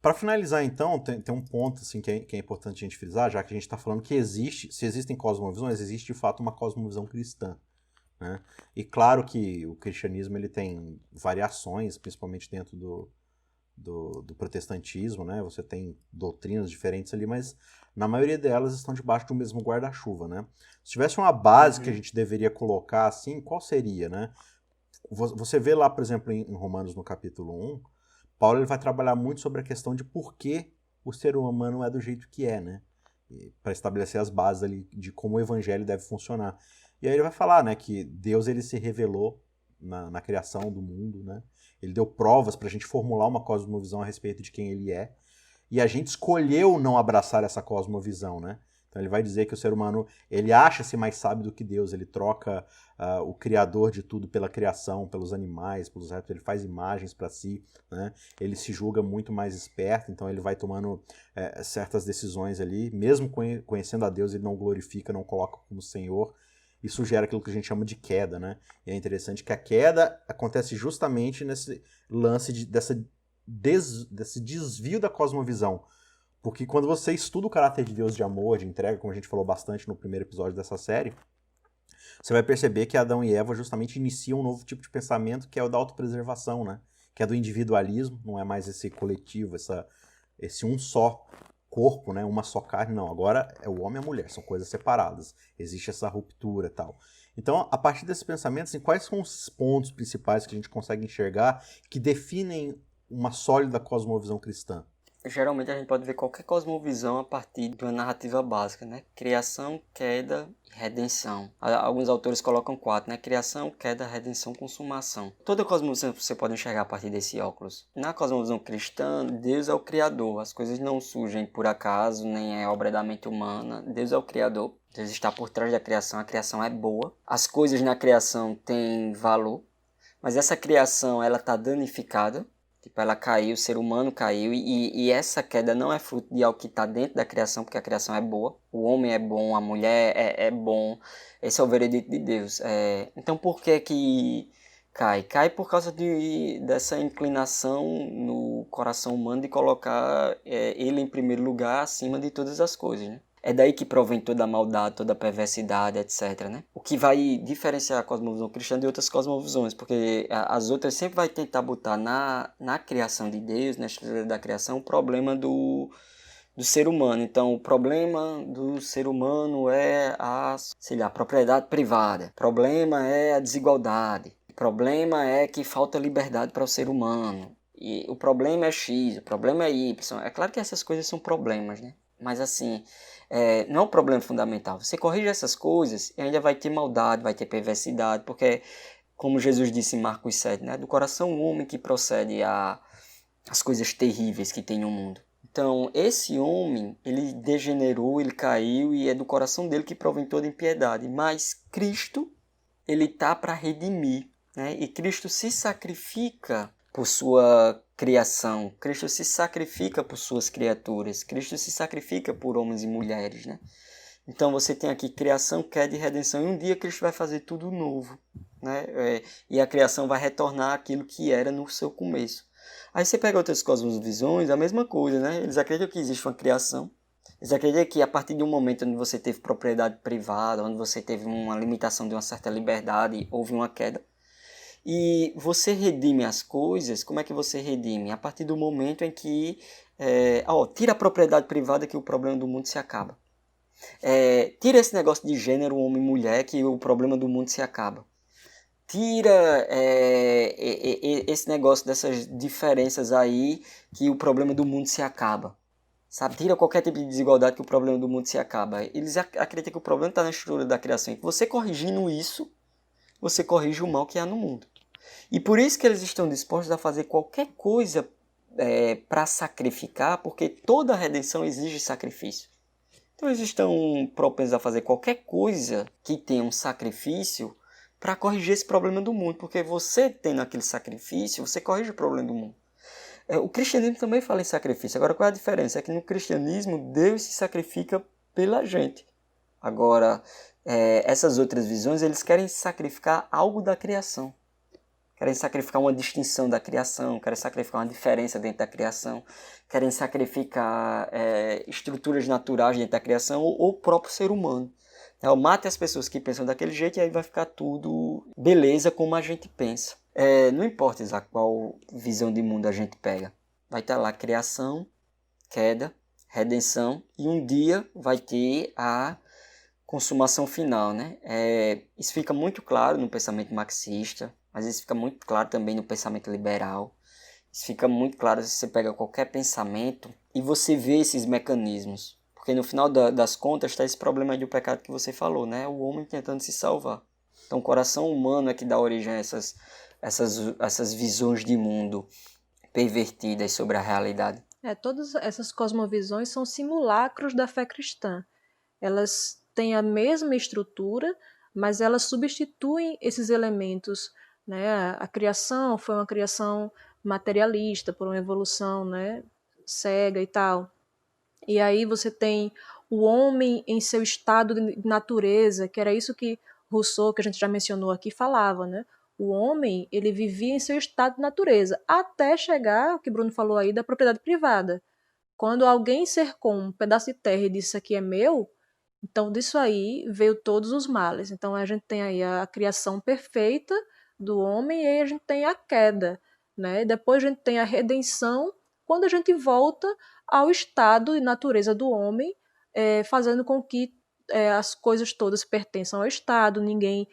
Para finalizar, então, tem um ponto assim, que é importante a gente frisar, já que a gente está falando que se existem cosmovisões, existe de fato uma cosmovisão cristã. Né? E claro que o cristianismo ele tem variações, principalmente dentro do protestantismo, né? Você tem doutrinas diferentes ali, mas na maioria delas estão debaixo do mesmo guarda-chuva, né? Se tivesse uma base que a gente deveria colocar assim, qual seria, né? Você vê lá, por exemplo, em Romanos no capítulo 1, Paulo ele vai trabalhar muito sobre a questão de por que o ser humano é do jeito que é, né? Para estabelecer as bases ali de como o evangelho deve funcionar. E aí ele vai falar, né, que Deus ele se revelou na criação do mundo, né? Ele deu provas para a gente formular uma cosmovisão a respeito de quem ele é. E a gente escolheu não abraçar essa cosmovisão, né? Então ele vai dizer que o ser humano, ele acha-se mais sábio do que Deus, ele troca o criador de tudo pela criação, pelos animais, pelos répteis, ele faz imagens para si, né? Ele se julga muito mais esperto, então ele vai tomando certas decisões ali, mesmo conhecendo a Deus, ele não glorifica, não coloca como Senhor. Isso gera aquilo que a gente chama de queda, né? E é interessante que a queda acontece justamente nesse lance desse desvio da cosmovisão. Porque quando você estuda o caráter de Deus de amor, de entrega, como a gente falou bastante no primeiro episódio dessa série, você vai perceber que Adão e Eva justamente iniciam um novo tipo de pensamento, que é o da autopreservação, né? Que é do individualismo, não é mais esse coletivo, esse um só corpo, né? Uma só carne, não. Agora é o homem e a mulher, são coisas separadas. Existe essa ruptura e tal. Então, a partir desse pensamento, assim, quais são os pontos principais que a gente consegue enxergar que definem uma sólida cosmovisão cristã? Geralmente a gente pode ver qualquer cosmovisão a partir de uma narrativa básica, né? Criação, queda e redenção. Alguns autores colocam 4, né? Criação, queda, redenção, consumação. Toda cosmovisão você pode enxergar a partir desse óculos. Na cosmovisão cristã, Deus é o Criador. As coisas não surgem por acaso, nem é obra da mente humana. Deus é o Criador. Deus está por trás da criação. A criação é boa. As coisas na criação têm valor. Mas essa criação, ela está danificada. Tipo, ela caiu, o ser humano caiu, e essa queda não é fruto de algo que está dentro da criação, porque a criação é boa, o homem é bom, a mulher é bom, esse é o veredito de Deus. Então por que cai? Cai por causa dessa inclinação no coração humano de colocar ele em primeiro lugar acima de todas as coisas, né? É daí que provém toda a maldade, toda a perversidade, etc, né? O que vai diferenciar a cosmovisão cristã de outras cosmovisões, porque as outras sempre vai tentar botar na criação de Deus, na estrutura da criação, o problema do ser humano. Então, o problema do ser humano é a propriedade privada. O problema é a desigualdade. O problema é que falta liberdade para o ser humano. E o problema é X, o problema é Y. É claro que essas coisas são problemas, né? Mas assim, não é um problema fundamental. Você corrige essas coisas e ainda vai ter maldade, vai ter perversidade, porque, como Jesus disse em Marcos 7, né? Do coração do homem que procede as coisas terríveis que tem no mundo. Então, esse homem, ele degenerou, ele caiu e é do coração dele que provém toda impiedade. Mas Cristo, ele está para redimir, né? E Cristo se sacrifica por sua criação. Cristo se sacrifica por suas criaturas. Cristo se sacrifica por homens e mulheres, né? Então você tem aqui criação, queda e redenção. E um dia Cristo vai fazer tudo novo, né? E a criação vai retornar àquilo que era no seu começo. Aí você pega outras cosmovisões, a mesma coisa, né? Eles acreditam que existe uma criação. Eles acreditam que a partir de um momento onde você teve propriedade privada, onde você teve uma limitação de uma certa liberdade, houve uma queda. E você redime as coisas, como é que você redime? A partir do momento em que tira a propriedade privada que o problema do mundo se acaba. Tira esse negócio de gênero, homem e mulher, que o problema do mundo se acaba. Tira esse negócio dessas diferenças aí, que o problema do mundo se acaba. Sabe? Tira qualquer tipo de desigualdade que o problema do mundo se acaba. Eles acreditam que o problema está na estrutura da criação. E você corrigindo isso, você corrige o mal que há no mundo. E por isso que eles estão dispostos a fazer qualquer coisa para sacrificar, porque toda redenção exige sacrifício. Então eles estão propensos a fazer qualquer coisa que tenha um sacrifício para corrigir esse problema do mundo, porque você tendo aquele sacrifício, você corrige o problema do mundo. O cristianismo também fala em sacrifício. Agora, qual é a diferença? É que no cristianismo, Deus se sacrifica pela gente. Agora, essas outras visões, eles querem sacrificar algo da criação. querem sacrificar uma distinção da criação, querem sacrificar uma diferença dentro da criação, querem sacrificar estruturas naturais dentro da criação ou o próprio ser humano. Então, mate as pessoas que pensam daquele jeito e aí vai ficar tudo beleza como a gente pensa. Não importa, Isaac, qual visão de mundo a gente pega. Vai estar lá criação, queda, redenção e um dia vai ter a consumação final, né? Isso fica muito claro no pensamento marxista, mas isso fica muito claro também no pensamento liberal. Isso fica muito claro se você pega qualquer pensamento e você vê esses mecanismos. Porque no final das contas está esse problema do pecado que você falou, né? O homem tentando se salvar. Então o coração humano é que dá origem a essas visões de mundo pervertidas sobre a realidade. Todas essas cosmovisões são simulacros da fé cristã. Elas têm a mesma estrutura, mas elas substituem esses elementos, né? A criação foi uma criação materialista, por uma evolução, né, cega e tal. E aí você tem o homem em seu estado de natureza, que era isso que Rousseau, que a gente já mencionou aqui, falava, né? O homem, ele vivia em seu estado de natureza, até chegar, o que Bruno falou aí, da propriedade privada. Quando alguém cercou um pedaço de terra e disse isso aqui é meu, então disso aí veio todos os males. Então a gente tem aí a criação perfeita do homem e aí a gente tem a queda, né? Depois a gente tem a redenção, quando a gente volta ao estado de natureza do homem, fazendo com que as coisas todas pertençam ao Estado, ninguém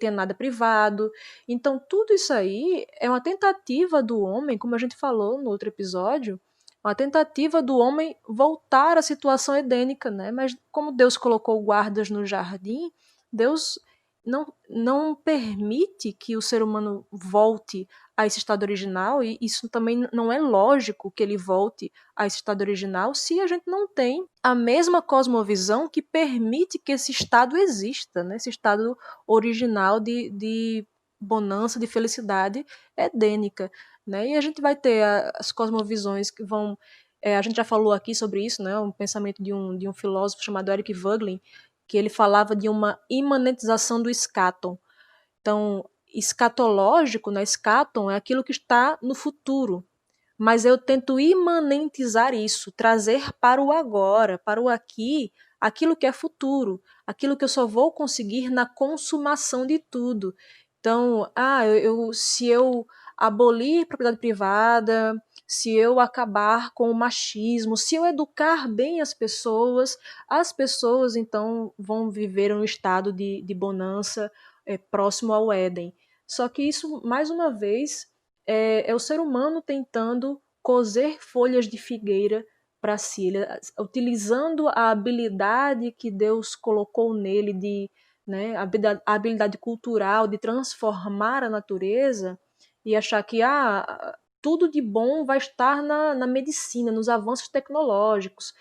tenha nada privado. Então tudo isso aí é uma tentativa do homem, como a gente falou no outro episódio, uma tentativa do homem voltar à situação edênica, né? Mas como Deus colocou guardas no jardim, Deus não permite que o ser humano volte a esse estado original, e isso também não é lógico que ele volte a esse estado original se a gente não tem a mesma cosmovisão que permite que esse estado exista, né? Esse estado original de bonança, de felicidade edênica, né? E a gente vai ter as cosmovisões que vão... a gente já falou aqui sobre isso, né? Um pensamento de um filósofo chamado Eric Voegelin, que ele falava de uma imanentização do escatom. Então, escatológico, né? Escatom é aquilo que está no futuro, mas eu tento imanentizar isso, trazer para o agora, para o aqui, aquilo que é futuro, aquilo que eu só vou conseguir na consumação de tudo. Então, se eu abolir propriedade privada, se eu acabar com o machismo, se eu educar bem as pessoas então vão viver um estado de bonança próximo ao Éden. Só que isso, mais uma vez, é o ser humano tentando cozer folhas de figueira para si, utilizando a habilidade que Deus colocou nele, né, a habilidade cultural de transformar a natureza, e achar que tudo de bom vai estar na medicina, nos avanços tecnológicos.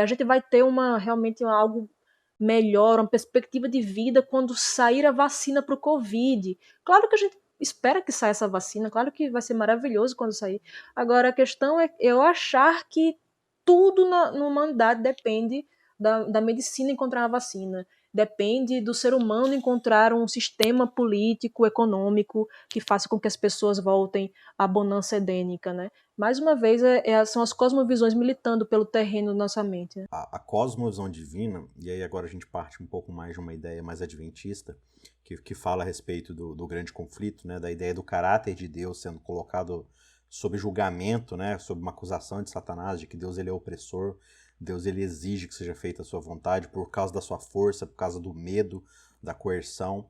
A gente vai ter realmente algo melhor, uma perspectiva de vida quando sair a vacina para o Covid. Claro que a gente espera que saia essa vacina, claro que vai ser maravilhoso quando sair. Agora, a questão é eu achar que tudo na humanidade depende da medicina encontrar uma vacina. Depende do ser humano encontrar um sistema político, econômico, que faça com que as pessoas voltem à bonança edênica, né? Mais uma vez, são as cosmovisões militando pelo terreno da nossa mente. Né? A cosmovisão divina, e aí agora a gente parte um pouco mais de uma ideia mais adventista, que fala a respeito do grande conflito, né? Da ideia do caráter de Deus sendo colocado sob julgamento, né? Sob uma acusação de Satanás, de que Deus ele é opressor, Deus ele exige que seja feita a sua vontade por causa da sua força, por causa do medo, da coerção.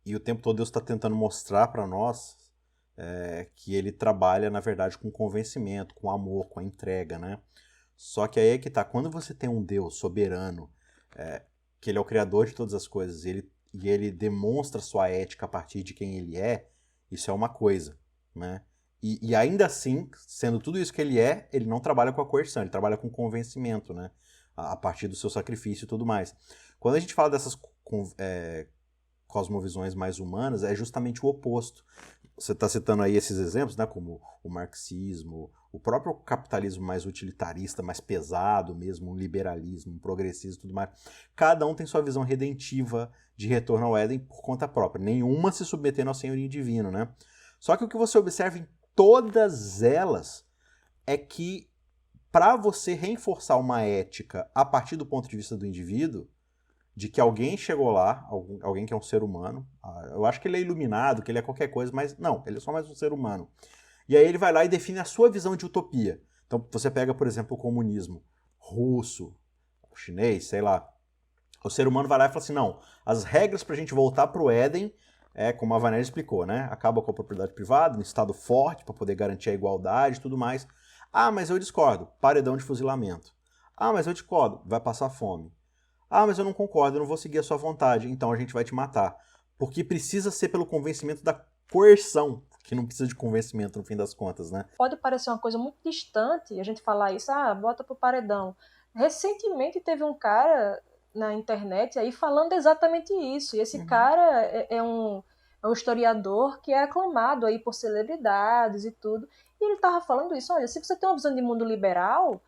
E o tempo todo Deus está tentando mostrar para nós que ele trabalha, na verdade, com convencimento, com amor, com a entrega, né? Só que aí é que tá, quando você tem um Deus soberano, que ele é o criador de todas as coisas, e ele demonstra sua ética a partir de quem ele é, isso é uma coisa, né? E ainda assim, sendo tudo isso que ele não trabalha com a coerção, ele trabalha com convencimento, né? A partir do seu sacrifício e tudo mais. Quando a gente fala dessas cosmovisões mais humanas, é justamente o oposto. você está citando aí esses exemplos, né, como o marxismo, o próprio capitalismo mais utilitarista, mais pesado mesmo, um liberalismo, um progressismo e tudo mais. Cada um tem sua visão redentiva de retorno ao Éden por conta própria, nenhuma se submetendo ao senhorio divino, né? Só que o que você observa em todas elas é que para você reforçar uma ética a partir do ponto de vista do indivíduo, de que alguém chegou lá, alguém que é um ser humano, eu acho que ele é iluminado, que ele é qualquer coisa, mas não, ele é só mais um ser humano. E aí ele vai lá e define a sua visão de utopia. Então você pega, por exemplo, o comunismo russo, o chinês, sei lá. O ser humano vai lá e fala assim, não, as regras para a gente voltar para o Éden é, como a Vanessa explicou, né? Acaba com a propriedade privada, um Estado forte para poder garantir a igualdade e tudo mais. Ah, mas eu discordo, paredão de fuzilamento. Ah, mas eu discordo, vai passar fome. Ah, mas eu não concordo, eu não vou seguir a sua vontade, então a gente vai te matar. Porque precisa ser pelo convencimento da coerção, que não precisa de convencimento no fim das contas, né? Pode parecer uma coisa muito distante a gente falar isso, bota pro paredão. Recentemente teve um cara na internet aí falando exatamente isso, e esse cara é um historiador que é aclamado aí por celebridades e tudo, e ele tava falando isso, olha, se você tem uma visão de mundo liberal,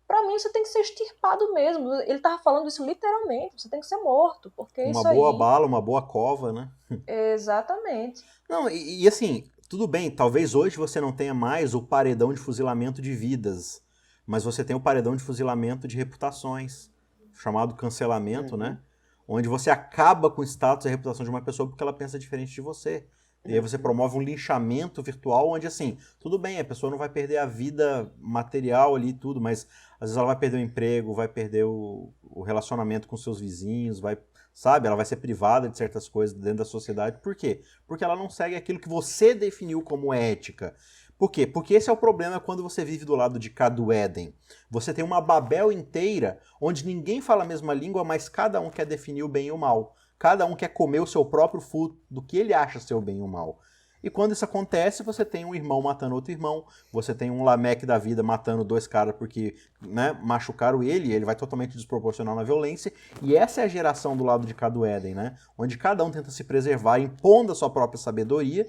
pra mim, você tem que ser extirpado mesmo. Ele tava falando isso literalmente. Você tem que ser morto, porque Uma isso boa aí... bala, uma boa cova, né? Exatamente. Não, e assim, tudo bem, talvez hoje você não tenha mais o paredão de fuzilamento de vidas, mas você tem o paredão de fuzilamento de reputações, chamado cancelamento, né? Onde você acaba com o status e a reputação de uma pessoa porque ela pensa diferente de você. E aí você promove um linchamento virtual onde, assim, tudo bem, a pessoa não vai perder a vida material ali e tudo, mas às vezes ela vai perder o emprego, vai perder o relacionamento com seus vizinhos, vai, sabe? Ela vai ser privada de certas coisas dentro da sociedade. Por quê? Porque ela não segue aquilo que você definiu como ética. Por quê? Porque esse é o problema quando você vive do lado de cá do Éden. Você tem uma Babel inteira onde ninguém fala a mesma língua, mas cada um quer definir o bem e o mal. Cada um quer comer o seu próprio fruto do que ele acha ser o bem e o mal. E quando isso acontece, você tem um irmão matando outro irmão, você tem um Lameque da vida matando dois caras porque, né, machucaram ele, e ele vai totalmente desproporcional na violência. E essa é a geração do lado de cá do Éden, né? Onde cada um tenta se preservar, impondo a sua própria sabedoria,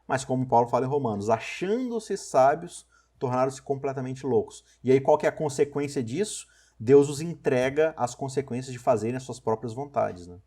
mas como Paulo fala em Romanos, achando-se sábios, tornaram-se completamente loucos. E aí qual que é a consequência disso? Deus os entrega às consequências de fazerem as suas próprias vontades, né?